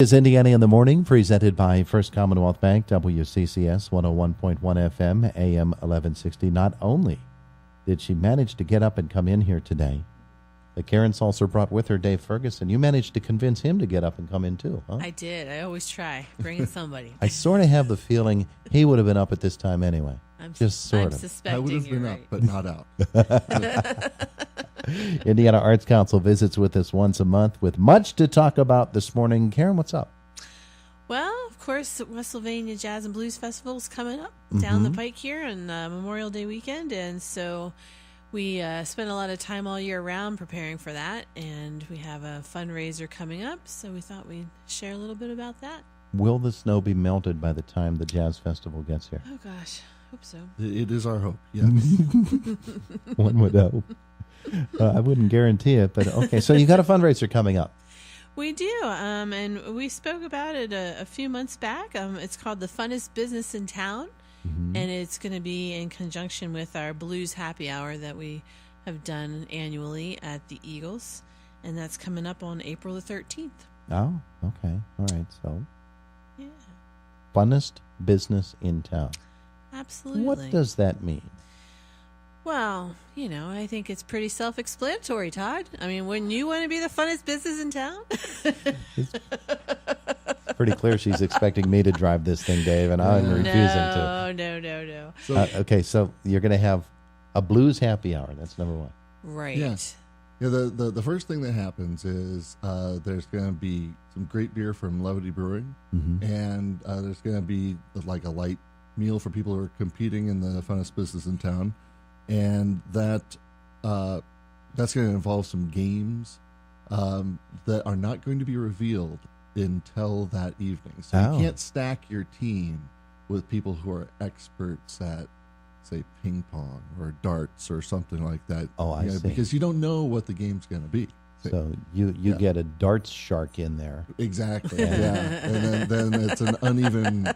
Is Indiana in the Morning, presented by First Commonwealth Bank, WCCS 101.1 FM, AM 1160. Not only did she manage to get up and come in here today, but Karen Salser brought with her Dave Ferguson. You managed to convince him to get up and come in too, huh? I did. I always try. Bring in somebody. I sort of have the feeling he would have been up at this time anyway. I'm I suspecting would have been you're up, right. but not out. Indiana Arts Council visits with us once a month with much to talk about this morning. Karen, what's up? Well, of course, Westsylvania Jazz and Blues Festival is coming up down the pike here on Memorial Day weekend, and so we spend a lot of time all year round preparing for that, and we have a fundraiser coming up, so we thought we'd share a little bit about that. Will the snow be melted by the time the Jazz Festival gets here? Oh, gosh. Hope so. It is our hope, yes. One would hope. I wouldn't guarantee it, but okay. So you got a fundraiser coming up. We do, and we spoke about it a few months back. It's called The Funnest Business in Town, and it's going to be in conjunction with our Blues Happy Hour that we have done annually at the Eagles, and that's coming up on April the 13th. Oh, okay. All right. So, Yeah, funnest business in town. absolutely. What does that mean? Well, I think it's pretty self-explanatory, Todd. I mean, wouldn't you want to be the funnest business in town? Pretty clear she's expecting me to drive this thing, Dave, and I'm refusing to. No. So, Okay, so you're going to have a blues happy hour. That's number one. Right. Yes. Yeah, the first thing that happens is there's going to be some great beer from Levity Brewing, and there's going to be like a light meal for people who are competing in the funnest business in town, and that's going to involve some games that are not going to be revealed until that evening. So you can't stack your team with people who are experts at, say, ping pong or darts or something like that. Oh, I see. Because you don't know what the game's going to be. So you get a darts shark in there. Exactly. Yeah. And then it's an uneven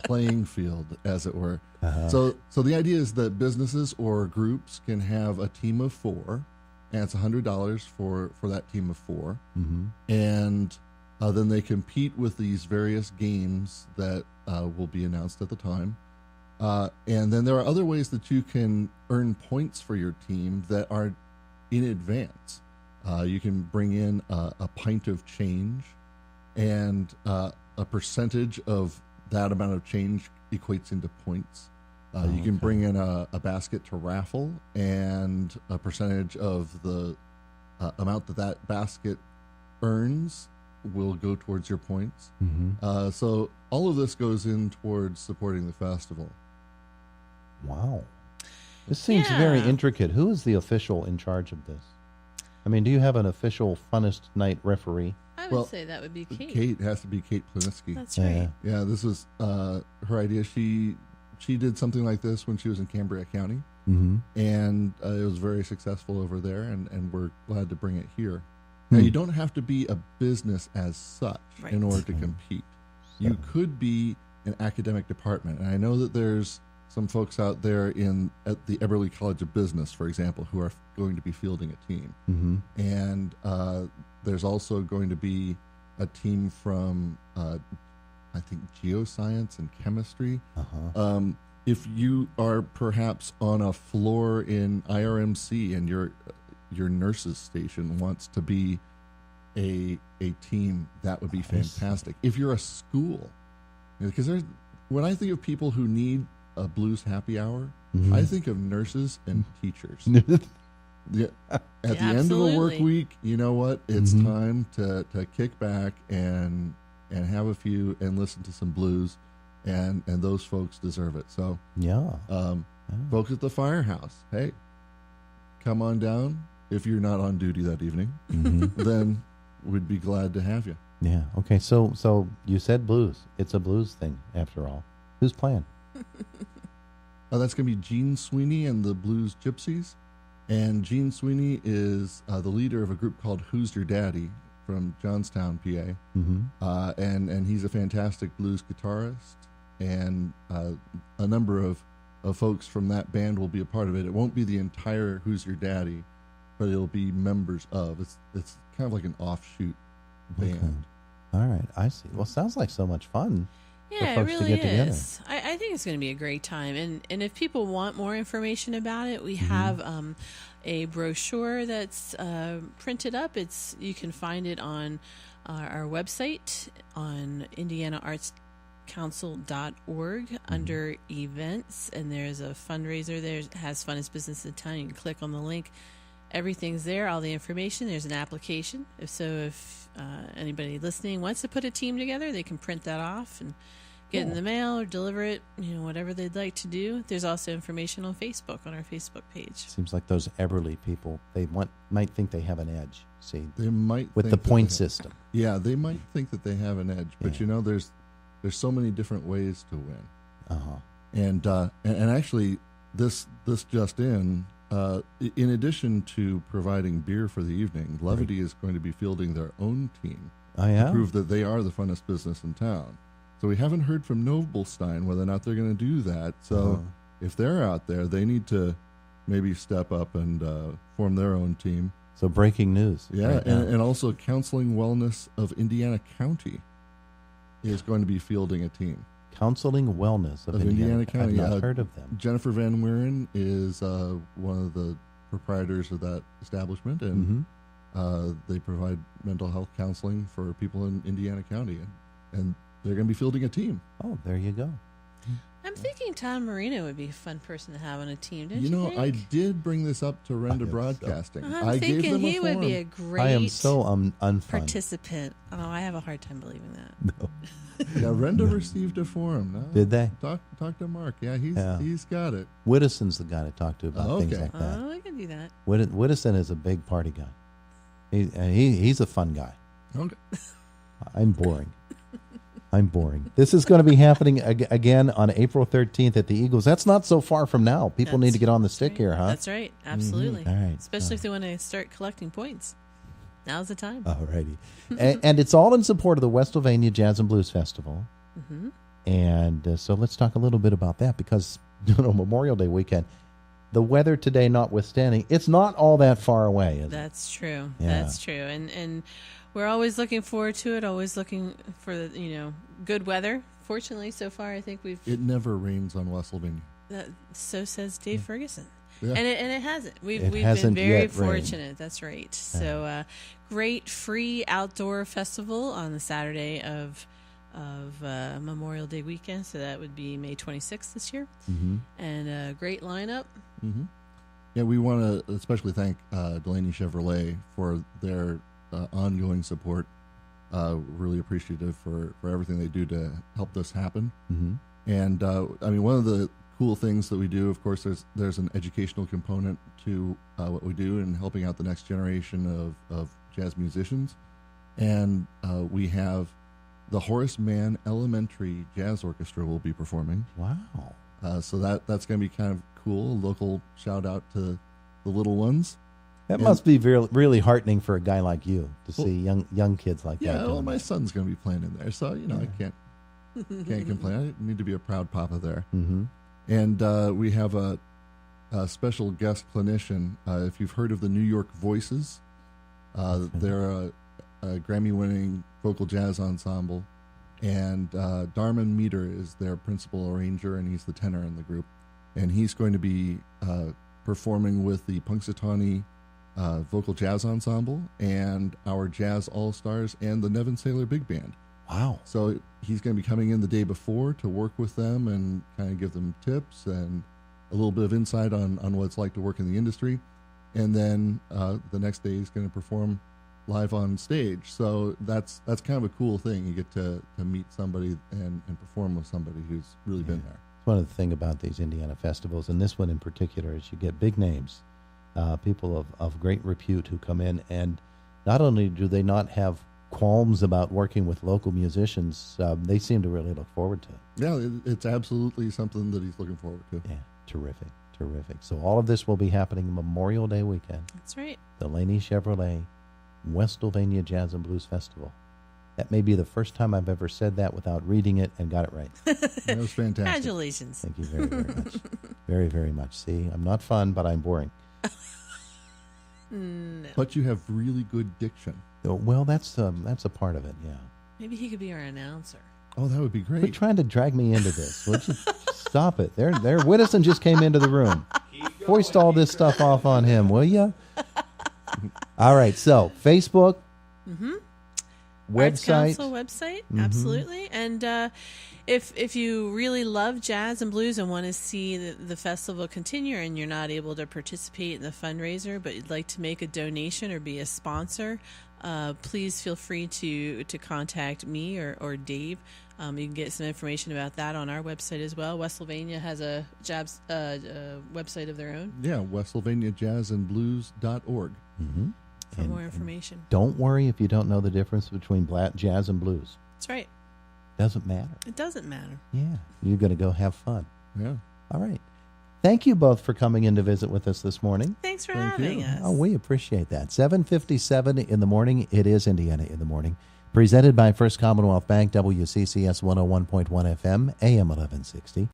playing field, as it were. So the idea is that businesses or groups can have a team of 4, and it's $100 for that team of 4. And then they compete with these various games that will be announced at the time. And then there are other ways that you can earn points for your team that are in advance. You can bring in a pint of change, and a percentage of that amount of change equates into points. You can bring in a basket to raffle, and a percentage of the amount that basket earns will go towards your points. So all of this goes in towards supporting the festival. Wow. This seems very intricate. Who is the official in charge of this? I mean, do you have an official funnest night referee? I would say that would be Kate. Kate has to be Kate Pliniski. That's right. Yeah, this was her idea. She did something like this when she was in Cambria County, and it was very successful over there, and we're glad to bring it here. Now, you don't have to be a business as such in order to compete. You could be an academic department, and I know that there's some folks out there at the Eberly College of Business, for example, who are going to be fielding a team. And there's also going to be a team from, I think, geoscience and chemistry. If you are perhaps on a floor in IRMC and your nurses station wants to be a team, that would be fantastic. If you're a school, because when I think of people who need a blues happy hour, I think of nurses and teachers. At the end of a work week, you know what? It's time to kick back and have a few and listen to some blues, and those folks deserve it. So folks at the firehouse, hey, come on down. If you're not on duty that evening, then we'd be glad to have you. Yeah. Okay. So you said blues. It's a blues thing after all. Who's playing? That's going to be Gene Sweeney and the Blues Gypsies. And Gene Sweeney is the leader of a group called Who's Your Daddy from Johnstown, PA. And he's a fantastic blues guitarist. And a number of folks from that band will be a part of it. It won't be the entire Who's Your Daddy, but it'll be members of. It's kind of like an offshoot band. All right, I see. Well, sounds like so much fun. Yeah, for it folks really to get together. is. I think it's going to be a great time. And if people want more information about it, we have a brochure that's printed up. You can find it on our website on indianaartscouncil.org under events. And there's a fundraiser there. It has Funnest Business in Town. You can click on the link. Everything's there, all the information. There's an application. If anybody listening wants to put a team together, they can print that off and get it in the mail or deliver it, whatever they'd like to do. There's also information on Facebook, on our Facebook page. Seems like those Everly people, might think they have an edge. See, They might with the point system. Yeah, they might think that they have an edge, but there's so many different ways to win. And actually, this just in addition to providing beer for the evening, Levity is going to be fielding their own team to prove that they are the funnest business in town. So we haven't heard from Nobelstein whether or not they're going to do that. So if they're out there, they need to maybe step up and form their own team. So breaking news. Yeah, right and also Counseling Wellness of Indiana County is going to be fielding a team. Counseling Wellness of Indiana County. I've not heard of them. Jennifer Van Wieren is one of the proprietors of that establishment, and they provide mental health counseling for people in Indiana County, and they're going to be fielding a team. Oh, there you go. I'm thinking Tom Marino would be a fun person to have on a team, don't You you know, think? I did bring this up to Renda Broadcasting. I'm gave thinking them a he would be a forum. great I am so unfun. participant. Oh, I have a hard time believing that. No. Yeah, Renda received a forum. No, Did they? Talk to Mark. Yeah, he's got it. Whittison's the guy to talk to about things like that. Oh, I can do that. Whittison is a big party guy. He's a fun guy. Okay. I'm boring. This is going to be happening again on April 13th at the Eagles. That's not so far from now. People need to get on the stick here, huh? That's right. Absolutely. All right. Especially if they want to start collecting points. Now's the time. All righty. and it's all in support of the Westsylvania Jazz and Blues Festival. And so let's talk a little bit about that because, Memorial Day weekend, the weather today notwithstanding, it's not all that far away, is it? That's true. Yeah. That's true. And we're always looking forward to it, always looking for the, good weather. Fortunately, so far, I think It never rains on Westsylvania. So says Dave Ferguson. Yeah. And it hasn't. We've hasn't been very yet rained. fortunate. That's right. So great free outdoor festival on the Saturday of Memorial Day weekend. So that would be May 26th this year. And a great lineup. Yeah, we want to especially thank Delaney Chevrolet for their ongoing support. Really appreciative for everything they do to help this happen. And one of the cool things that we do, of course, there's an educational component to what we do in helping out the next generation of jazz musicians. And we have the Horace Mann Elementary Jazz Orchestra will be performing. Wow. So that's going to be kind of cool. A local shout out to the little ones. That must be really heartening for a guy like you to see young kids like that. Yeah, well, doing my that. son's going to be playing in there, so I can't complain. I need to be a proud papa there. And we have a special guest clinician. If you've heard of the New York Voices, they're a Grammy-winning vocal jazz ensemble, and Darman Meter is their principal arranger, and he's the tenor in the group. And he's going to be performing with the Punxsutawney Vocal Jazz Ensemble and our Jazz All-Stars and the Nevin Saylor Big Band. Wow. So he's going to be coming in the day before to work with them and kind of give them tips and a little bit of insight on what it's like to work in the industry. And then the next day he's going to perform live on stage. So that's kind of a cool thing. You get to meet somebody and perform with somebody who's really been there. One of the things about these Indiana festivals, and this one in particular, is you get big names, people of great repute who come in, and not only do they not have qualms about working with local musicians, they seem to really look forward to it. Yeah, it's absolutely something that he's looking forward to. Yeah, terrific. So all of this will be happening Memorial Day weekend. That's right. Delaney Chevrolet, Westsylvania Jazz and Blues Festival. That may be the first time I've ever said that without reading it and got it right. That was fantastic. Congratulations. Thank you very, very much. Very, very much. See, I'm not fun, but I'm boring. No. But you have really good diction. Well, that's a part of it, yeah. Maybe he could be our announcer. Oh, that would be Quit great. trying to drag me into this. Would you stop it? There, Whittison just came into the room. Foist all this stuff off on him, will you? All right, so Facebook, Arts website. Council website, absolutely. And if you really love jazz and blues and want to see the festival continue and you're not able to participate in the fundraiser, but you'd like to make a donation or be a sponsor, please feel free to contact me or Dave. You can get some information about that on our website as well. Westsylvania has a jazz website of their own. Yeah, WestsylvaniaJazzandBlues.org. For more information. Don't worry if you don't know the difference between jazz and blues. That's right. Doesn't matter. It doesn't matter. Yeah, you're going to go have fun. Yeah. All right. Thank you both for coming in to visit with us this morning. Thanks for Thank having you. us. Oh, we appreciate that. 7:57 in the morning. It is Indiana in the Morning. Presented by First Commonwealth Bank, WCCS 101.1 FM, AM 1160.